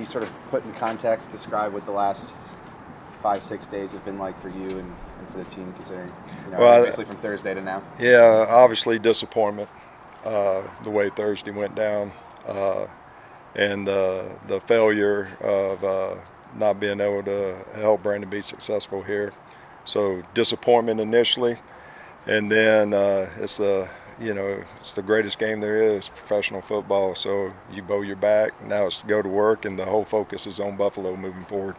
you sort of put in context, describe what the last 5-6 days have been like for you and for the team, considering, basically from Thursday to now? Yeah, obviously disappointment, the way Thursday went down, and the failure of not being able to help Brandon be successful here. So disappointment initially, and then it's the greatest game there is, professional football. So you bow your back. Now it's to go to work, and the whole focus is on Buffalo moving forward.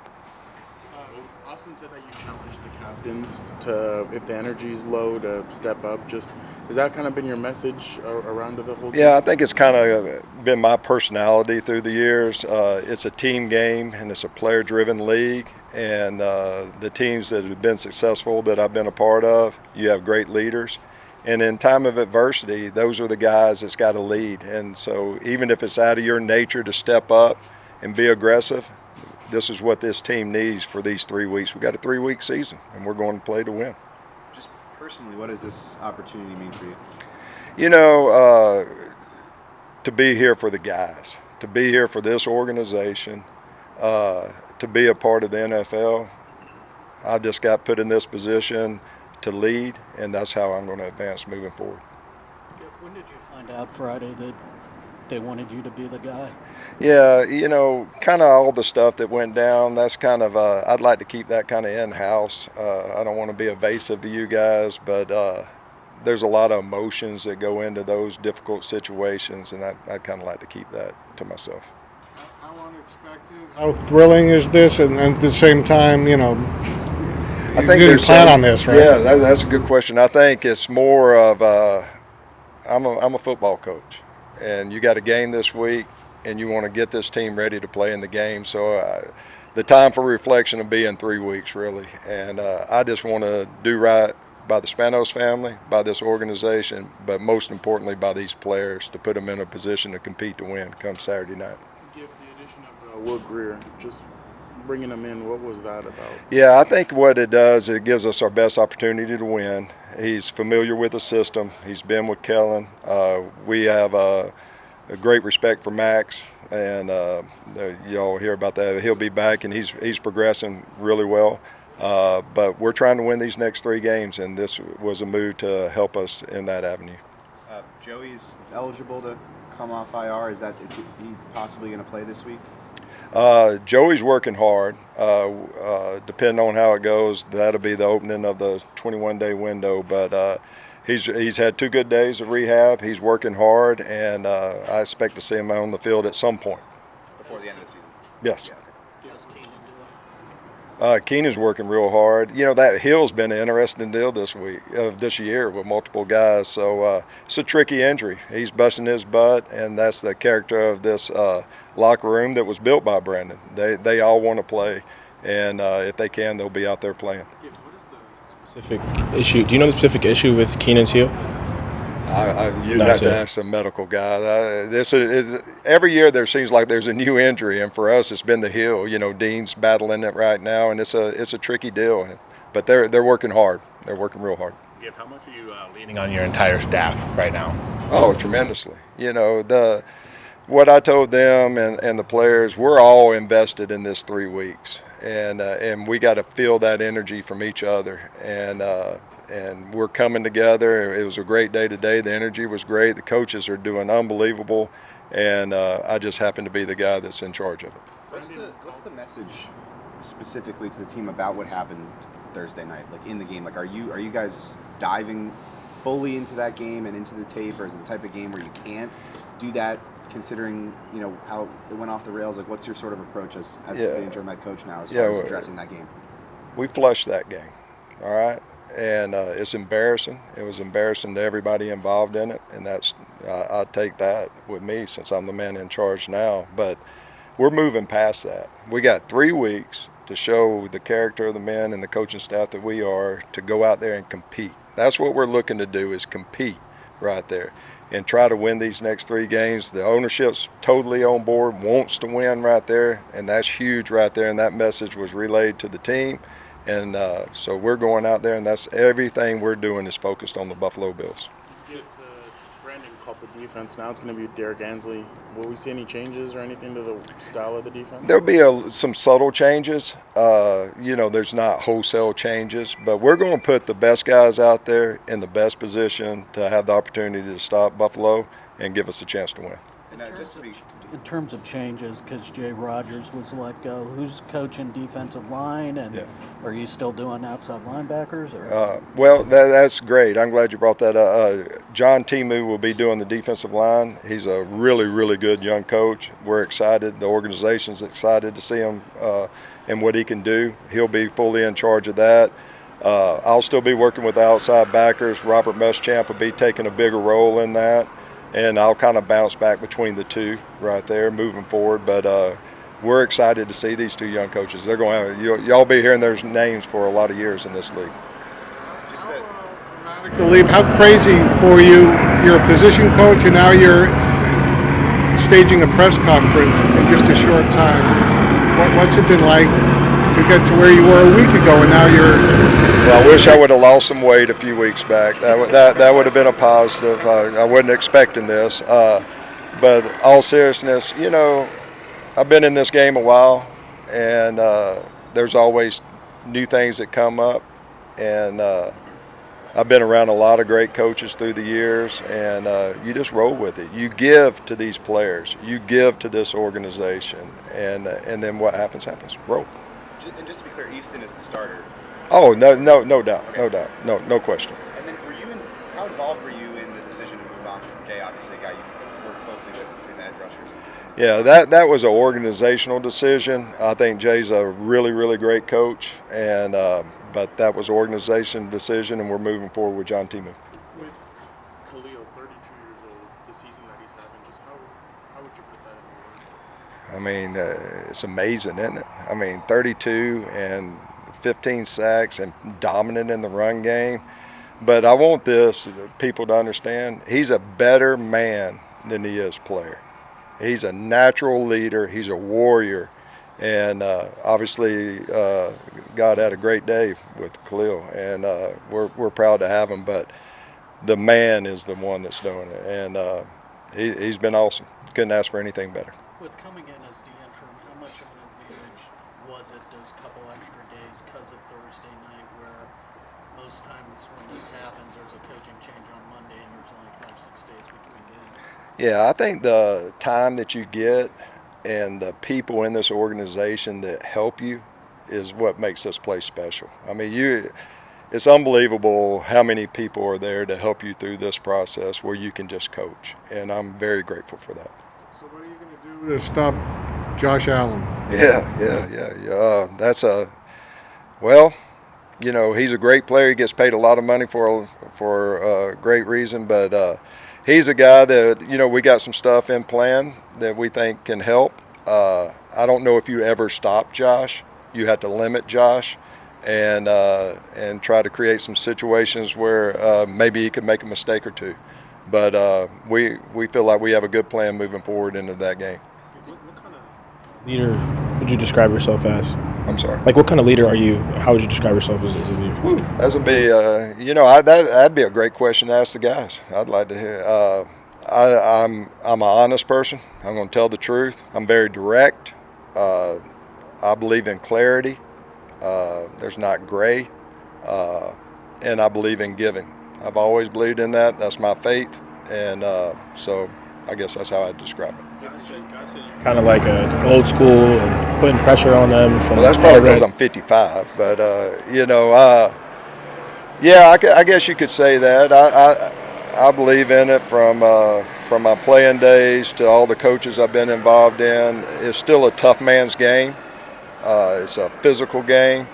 Austin said that you challenged the captains to, if the energy's low, to step up. Just has that kind of been your message around to the whole team? Yeah, I think it's kind of been my personality through the years. It's a team game, and it's a player-driven league. And the teams that have been successful that I've been a part of, you have great leaders. And in time of adversity, those are the guys that's got to lead. And so even if it's out of your nature to step up and be aggressive, this is what this team needs for these 3 weeks. We've got a 3-week season, and we're going to play to win. Just personally, what does this opportunity mean for you? To be here for the guys, to be here for this organization, to be a part of the NFL. I just got put in this position to lead, and that's how I'm going to advance moving forward. Giff, when did you find out Friday that they wanted you to be the guy? Yeah, kind of all the stuff that went down, that's kind of, I'd like to keep that kind of in-house. I don't want to be evasive to you guys, but there's a lot of emotions that go into those difficult situations, and I'd kind of like to keep that to myself. How unexpected, how thrilling is this? And at the same time, I think you didn't plan on this, right? Yeah, that's a good question. I think it's more of I'm a football coach, and you got a game this week, and you want to get this team ready to play in the game. So the time for reflection will be in 3 weeks, really. And I just want to do right by the Spanos family, by this organization, but most importantly by these players, to put them in a position to compete to win come Saturday night. Give the addition of Will Greer, just bringing him in, what was that about? Yeah, I think what it does, it gives us our best opportunity to win. He's familiar with the system. He's been with Kellen. We have a great respect for Max, and y'all hear about that. He'll be back, and he's progressing really well. But we're trying to win these next 3 games, and this was a move to help us in that avenue. Joey's eligible to come off IR. Is he possibly going to play this week? Joey's working hard. Depending on how it goes, that'll be the opening of the 21-day window. But he's had 2 good days of rehab. He's working hard, and I expect to see him on the field at some point. Before the end of the season? Yes. Yeah. Keenan's working real hard. That Hill's been an interesting deal this year with multiple guys. So it's a tricky injury. He's busting his butt, and that's the character of this locker room that was built by Brandon. They all want to play, and if they can, they'll be out there playing. What is the specific issue? Do you know the specific issue with Keenan's heel? You'd have to ask a medical guy. Every year there seems like there's a new injury, and for us it's been the heel. Dean's battling it right now, and it's a tricky deal. But they're working hard. They're working real hard. Giff, how much are you leaning on your entire staff right now? Oh, tremendously. What I told them and the players, we're all invested in this 3 weeks, and we got to feel that energy from each other. And we're coming together. It was a great day today. The energy was great. The coaches are doing unbelievable, and I just happen to be the guy that's in charge of it. What's the message specifically to the team about what happened Thursday night, like in the game? Like, are you guys diving fully into that game and into the tape, or is it the type of game where you can't do that, considering how it went off the rails? Like, what's your sort of approach as the interim head coach now as far as addressing that game? We flushed that game, all right. And it's embarrassing. It was embarrassing to everybody involved in it, and I take that with me since I'm the man in charge now. But we're moving past that. We got 3 weeks to show the character of the men and the coaching staff that we are, to go out there and compete. That's what we're looking to do, is compete right there and try to win these next 3 games. The ownership's totally on board, wants to win right there, and that's huge right there, and that message was relayed to the team. And so we're going out there, and that's everything we're doing is focused on the Buffalo Bills. The Brandon Cup the defense. Now it's going to be Derek Ansley. Will we see any changes or anything to the style of the defense? There'll be some subtle changes. There's not wholesale changes, but we're going to put the best guys out there in the best position to have the opportunity to stop Buffalo and give us a chance to win. In terms of changes, because Jay Rogers was let go, who's coaching defensive line, and are you still doing outside linebackers? Or? That's great. I'm glad you brought that up. John Timu will be doing the defensive line. He's a really, really good young coach. We're excited. The organization's excited to see him and what he can do. He'll be fully in charge of that. I'll still be working with the outside backers. Robert Muschamp will be taking a bigger role in that. And I'll kind of bounce back between the two right there moving forward. But we're excited to see these two young coaches. They're going to y'all be hearing their names for a lot of years in this league. Just a dramatic leap. How crazy for you? You're a position coach, and now you're staging a press conference in just a short time. What's it been like to get to where you were a week ago, and now you're? Well, I wish I would have lost some weight a few weeks back. That would have been a positive. I wasn't expecting this. But all seriousness, I've been in this game a while, and there's always new things that come up. And I've been around a lot of great coaches through the years, and you just roll with it. You give to these players. You give to this organization. And then what happens. Roll. And just to be clear, Easton is the starter. Oh, no doubt, Okay. no question. And then how involved were you in the decision to move on from Jay, obviously a guy you worked closely with between the edge rushers? Yeah, that was an organizational decision. I think Jay's a really, really great coach, and but that was an organization decision, and we're moving forward with John Timu. With Khalil, 32 years old, the season that he's having, just how would you put that in words? I mean, it's amazing, isn't it? I mean, 32 and 15 sacks and dominant in the run game. But I want people to understand, he's a better man than he is player. He's a natural leader. He's a warrior. And obviously, God had a great day with Khalil, and we're proud to have him. But the man is the one that's doing it, and he's been awesome. Couldn't ask for anything better. With coming in as the interim, how much of an advantage was it those couple extra days because of Thursday night, where most times when this happens, there's a coaching change on Monday and there's only 5-6 days between games? Yeah, I think the time that you get and the people in this organization that help you is what makes this place special. I mean, it's unbelievable how many people are there to help you through this process where you can just coach, and I'm very grateful for that. So what are you going to do to stop Josh Allen? Yeah. He's a great player. He gets paid a lot of money for a great reason, but he's a guy that, we got some stuff in plan that we think can help. I don't know if you ever stop Josh. You have to limit Josh and try to create some situations where maybe he could make a mistake or two. But we feel like we have a good plan moving forward into that game. What kind of leader would you describe yourself as? I'm sorry. Like, what kind of leader are you? How would you describe yourself as a leader? That would be, that'd be a great question to ask the guys. I'd like to hear. I'm an honest person. I'm going to tell the truth. I'm very direct. I believe in clarity. There's not gray. And I believe in giving. I've always believed in that. That's my faith. And so I guess that's how I'd describe it. Kind of like an old school and putting pressure on them. Well, that's probably because I'm 55. But, I guess you could say that. I believe in it from my playing days to all the coaches I've been involved in. It's still a tough man's game. It's a physical game,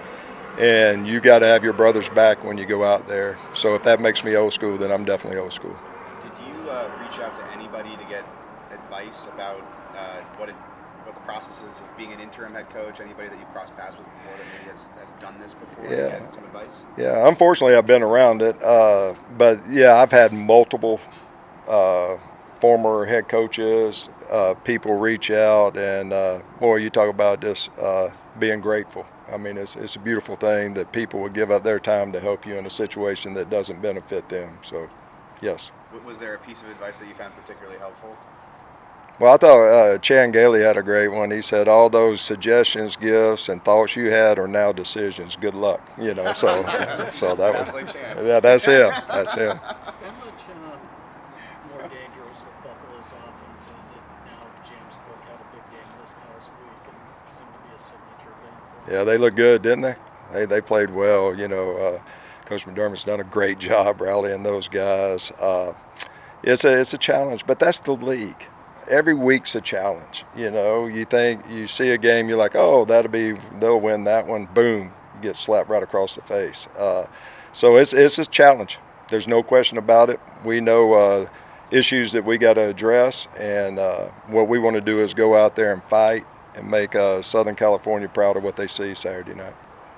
and you got to have your brother's back when you go out there. So if that makes me old school, then I'm definitely old school. Did you reach out to anybody to get advice about what the process is of being an interim head coach? Anybody that you crossed paths with before that maybe has done this before? Yeah. To get some advice? Yeah, unfortunately I've been around it. But I've had multiple former head coaches, people reach out, and you talk about just being grateful. I mean, it's a beautiful thing that people would give up their time to help you in a situation that doesn't benefit them. So, yes. Was there a piece of advice that you found particularly helpful? Well, I thought Chan Gailey had a great one. He said, all those suggestions, gifts, and thoughts you had are now decisions. Good luck. You know, so that Sounds was, like Chan. yeah, that's him. That's him. How much more dangerous with Buffalo's offense is it now? James Cook had a big game this past week and seemed to be a signature game for him. Yeah, they looked good, didn't they? They played well. You know, Coach McDermott's done a great job rallying those guys. It's a challenge, but that's the league. Every week's a challenge. You know, you see a game, you're like, oh, they'll win that one. Boom, you get slapped right across the face. So it's a challenge. There's no question about it. We know issues that we got to address, and what we want to do is go out there and fight and make Southern California proud of what they see Saturday night.